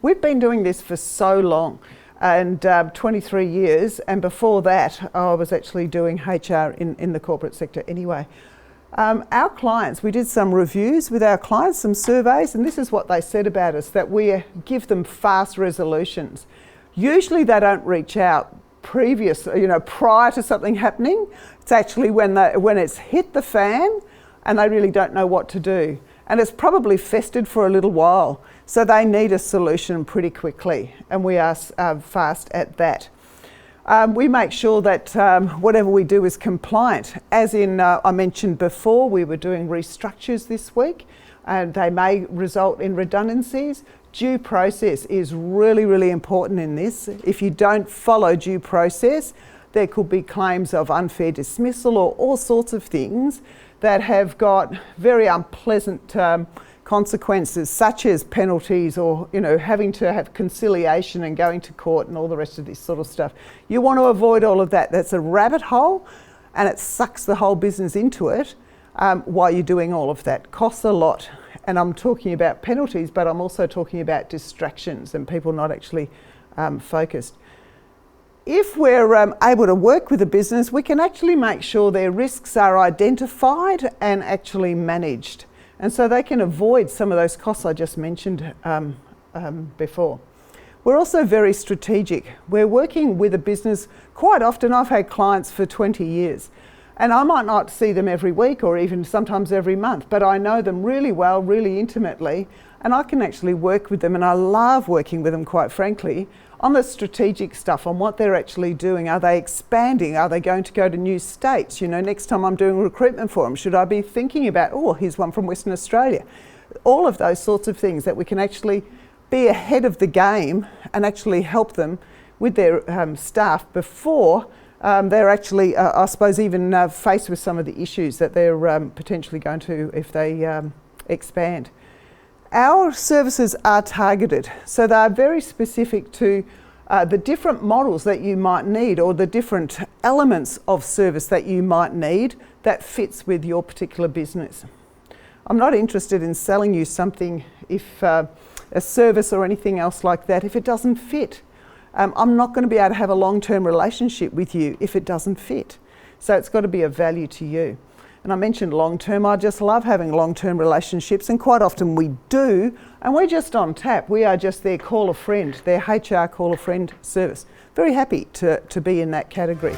We've been doing this for so long, and 23 years, and before that I was actually doing HR in the corporate sector anyway. Our clients, we did some reviews with our clients, some surveys, and this is what they said about us, that we give them fast resolutions. Usually they don't reach out prior to something happening. It's actually when it's hit the fan and they really don't know what to do. And it's probably festered for a little while. So they need a solution pretty quickly, and we are fast at that. We make sure that whatever we do is compliant. As in, I mentioned before, we were doing restructures this week, and they may result in redundancies. Due process is really, really important in this. If you don't follow due process, there could be claims of unfair dismissal or all sorts of things that have got very unpleasant consequences, such as penalties or having to have conciliation and going to court and all the rest of this sort of stuff. You want to avoid all of that. That's a rabbit hole, and it sucks the whole business into it while you're doing all of that. Costs a lot, and I'm talking about penalties, but I'm also talking about distractions and people not actually focused. If we're able to work with a business, we can actually make sure their risks are identified and actually managed. And so they can avoid some of those costs I just mentioned before. We're also very strategic. We're working with a business quite often. I've had clients for 20 years, and I might not see them every week or even sometimes every month, but I know them really well, really intimately, and I can actually work with them, and I love working with them, quite frankly, on the strategic stuff, on what they're actually doing. Are they expanding? Are they going to go to new states? Next time I'm doing recruitment for them, should I be thinking about, here's one from Western Australia? All of those sorts of things that we can actually be ahead of the game and actually help them with their staff before they're actually, I suppose, even faced with some of the issues that they're potentially going to if they expand. Our services are targeted, so they are very specific to the different models that you might need, or the different elements of service that you might need that fits with your particular business. I'm not interested in selling you something, if a service or anything else like that, if it doesn't fit. I'm not going to be able to have a long-term relationship with you if it doesn't fit. So it's got to be of value to you. And I mentioned long-term. I just love having long-term relationships, and quite often we do, and we're just on tap. We are just their call a friend, their HR call a friend service. Very happy to be in that category.